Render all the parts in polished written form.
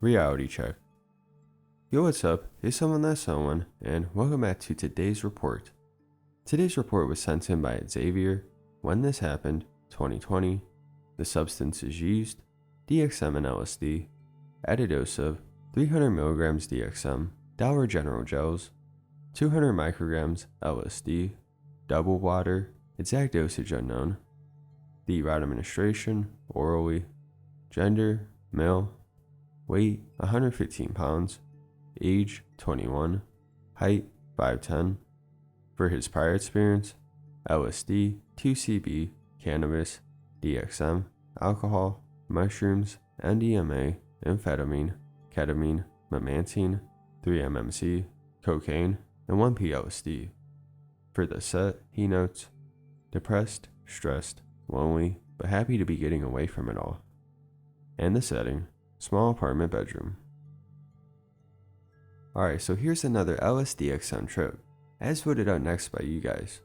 Reality check. Yo, what's up? It's someone that's someone, and welcome back to today's report. Today's report was sent in by Xavier, when this happened, 2020, the substances used, DXM and LSD, at a dose of 300 mg DXM, Dollar General gels, 200 micrograms LSD, double water, exact dosage unknown, the route administration, orally, gender, male, weight 115 pounds, age 21, height 5'10". For his prior experience, LSD, 2CB, cannabis, DXM, alcohol, mushrooms, MDMA, amphetamine, ketamine, memantine, 3-MMC, cocaine, and 1P-LSD. For the set, he notes, depressed, stressed, lonely, but happy to be getting away from it all. And the setting, small apartment bedroom. Alright, so here's another LSDXM trip, as voted out next by you guys.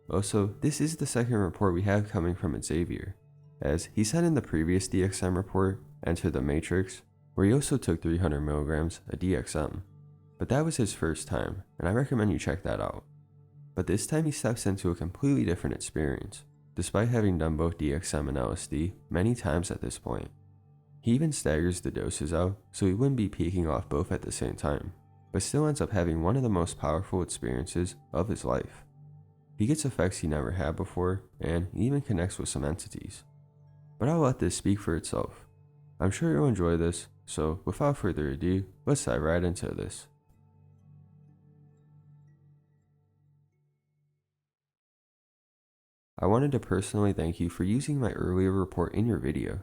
Also, this is the second report we have coming from Xavier, as he said in the previous DXM report, Enter the Matrix, where he also took 300 mg of DXM. But that was his first time, and I recommend you check that out. But this time he steps into a completely different experience, despite having done both DXM and LSD many times at this point. He even staggers the doses out so he wouldn't be peaking off both at the same time, but still ends up having one of the most powerful experiences of his life. He gets effects he never had before, and he even connects with some entities. But I'll let this speak for itself. I'm sure you'll enjoy this, so without further ado, let's dive right into this. I wanted to personally thank you for using my earlier report in your video.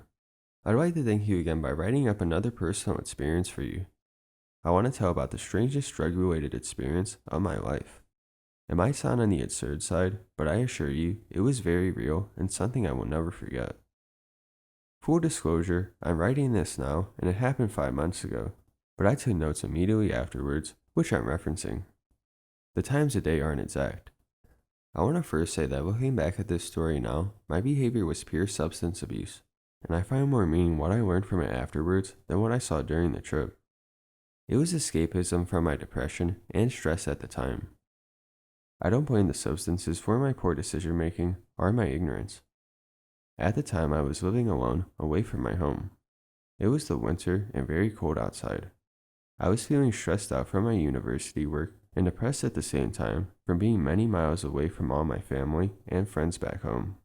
I'd like to thank you again by writing up another personal experience for you. I want to tell about the strangest drug-related experience of my life. It might sound on the absurd side, but I assure you, it was very real and something I will never forget. Full disclosure, I'm writing this now, and it happened 5 months ago, but I took notes immediately afterwards, which I'm referencing. The times of day aren't exact. I want to first say that looking back at this story now, my behavior was pure substance abuse, and I find more meaning what I learned from it afterwards than what I saw during the trip. It was escapism from my depression and stress at the time. I don't blame the substances for my poor decision making or my ignorance. At the time I was living alone, away from my home. It was the winter and very cold outside. I was feeling stressed out from my university work and depressed at the same time from being many miles away from all my family and friends back home.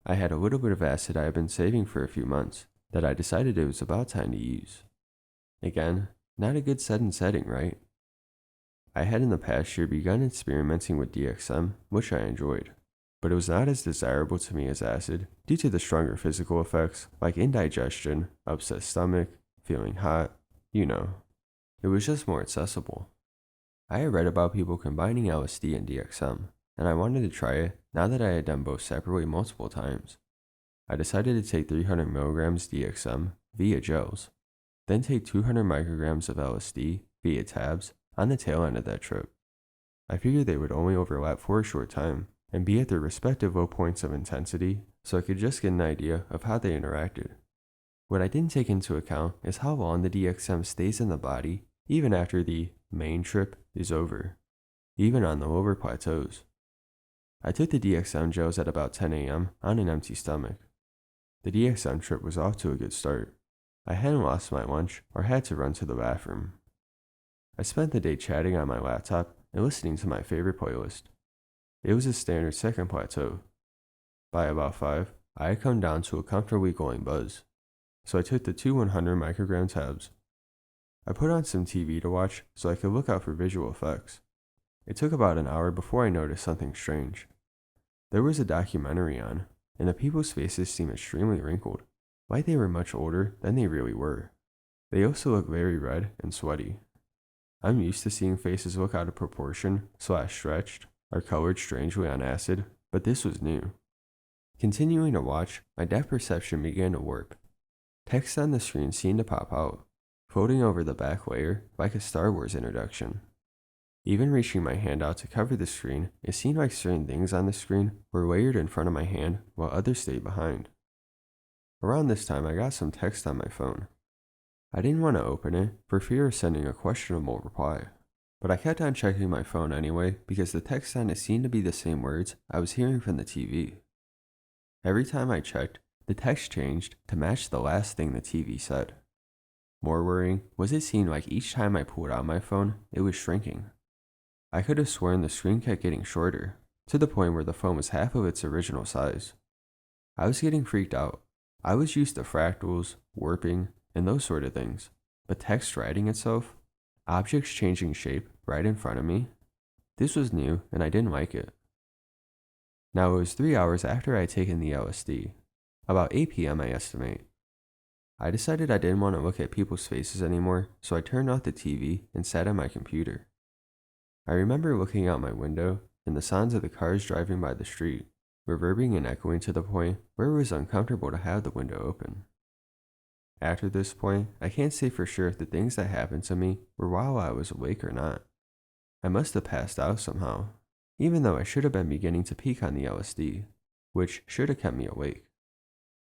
I had a little bit of acid I had been saving for a few months that I decided it was about time to use. Again, not a good setting, right? I had in the past year begun experimenting with DXM, which I enjoyed, but it was not as desirable to me as acid due to the stronger physical effects like indigestion, upset stomach, feeling hot, you know. It was just more accessible. I had read about people combining LSD and DXM, and I wanted to try it now that I had done both separately multiple times. I decided to take 300 mg DXM via gels, then take 200 micrograms of LSD via tabs on the tail end of that trip. I figured they would only overlap for a short time and be at their respective low points of intensity, so I could just get an idea of how they interacted. What I didn't take into account is how long the DXM stays in the body even after the main trip is over, even on the lower plateaus. I took the DXM gels at about 10 a.m. on an empty stomach. The DXM trip was off to a good start. I hadn't lost my lunch or had to run to the bathroom. I spent the day chatting on my laptop and listening to my favorite playlist. It was a standard second plateau. By about 5, I had come down to a comfortably going buzz, so I took the 2 100 microgram tabs. I put on some TV to watch so I could look out for visual effects. It took about an hour before I noticed something strange. There was a documentary on, and the people's faces seemed extremely wrinkled, like they were much older than they really were. They also looked very red and sweaty. I'm used to seeing faces look out of proportion, slash stretched, or colored strangely on acid, but this was new. Continuing to watch, my depth perception began to warp. Text on the screen seemed to pop out, floating over the back layer like a Star Wars introduction. Even reaching my hand out to cover the screen, it seemed like certain things on the screen were layered in front of my hand while others stayed behind. Around this time, I got some text on my phone. I didn't want to open it for fear of sending a questionable reply, but I kept on checking my phone anyway because the text on it seemed to be the same words I was hearing from the TV. Every time I checked, the text changed to match the last thing the TV said. More worrying was it seemed like each time I pulled out my phone, it was shrinking. I could have sworn the screen kept getting shorter, to the point where the phone was half of its original size. I was getting freaked out. I was used to fractals, warping, and those sort of things, but text writing itself, objects changing shape right in front of me, this was new and I didn't like it. Now it was 3 hours after I had taken the LSD, about 8 p.m. I estimate. I decided I didn't want to look at people's faces anymore, so I turned off the TV and sat at my computer. I remember looking out my window and the sounds of the cars driving by the street, reverberating and echoing to the point where it was uncomfortable to have the window open. After this point, I can't say for sure if the things that happened to me were while I was awake or not. I must have passed out somehow, even though I should have been beginning to peak on the LSD, which should have kept me awake.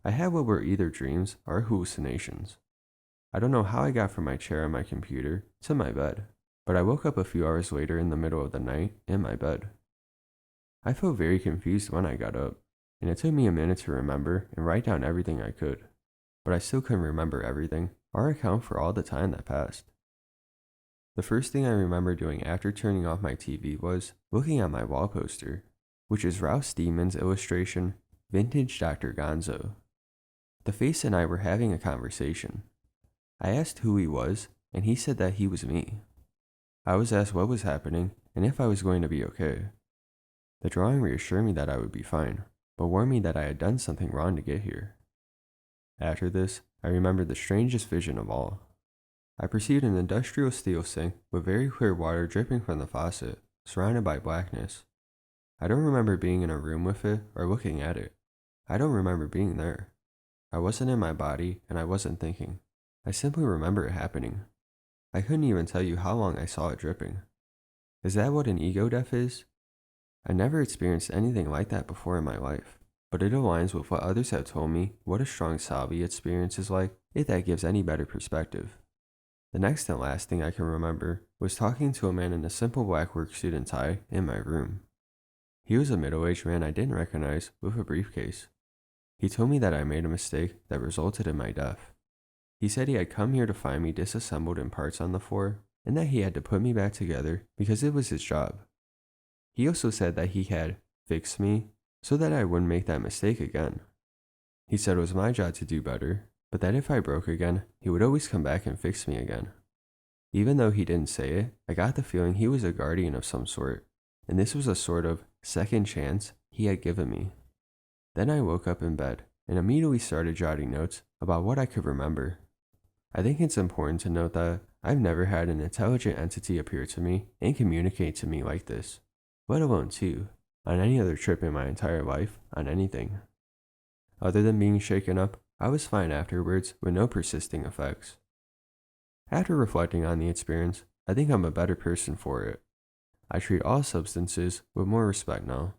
I had what were either dreams or hallucinations. I don't know how I got from my chair on my computer to my bed, but I woke up a few hours later in the middle of the night in my bed. I felt very confused when I got up, and it took me a minute to remember and write down everything I could, but I still couldn't remember everything or account for all the time that passed. The first thing I remember doing after turning off my TV was looking at my wall poster, which is Ralph Steeman's illustration, Vintage Dr. Gonzo. The face and I were having a conversation. I asked who he was, and he said that he was me. I was asked what was happening and if I was going to be okay. The drawing reassured me that I would be fine, but warned me that I had done something wrong to get here. After this, I remembered the strangest vision of all. I perceived an industrial steel sink with very clear water dripping from the faucet, surrounded by blackness. I don't remember being in a room with it or looking at it. I don't remember being there. I wasn't in my body and I wasn't thinking. I simply remember it happening. I couldn't even tell you how long I saw it dripping. Is that what an ego death is? I never experienced anything like that before in my life, but it aligns with what others have told me what a strong Salvi experience is like, if that gives any better perspective. The next and last thing I can remember was talking to a man in a simple black work suit and tie in my room. He was a middle-aged man I didn't recognize with a briefcase. He told me that I made a mistake that resulted in my death. He said he had come here to find me disassembled in parts on the floor, and that he had to put me back together because it was his job. He also said that he had fixed me so that I wouldn't make that mistake again. He said it was my job to do better, but that if I broke again, he would always come back and fix me again. Even though he didn't say it, I got the feeling he was a guardian of some sort, and this was a sort of second chance he had given me. Then I woke up in bed and immediately started jotting notes about what I could remember. I think it's important to note that I've never had an intelligent entity appear to me and communicate to me like this, let alone two, on any other trip in my entire life, on anything. Other than being shaken up, I was fine afterwards with no persisting effects. After reflecting on the experience, I think I'm a better person for it. I treat all substances with more respect now.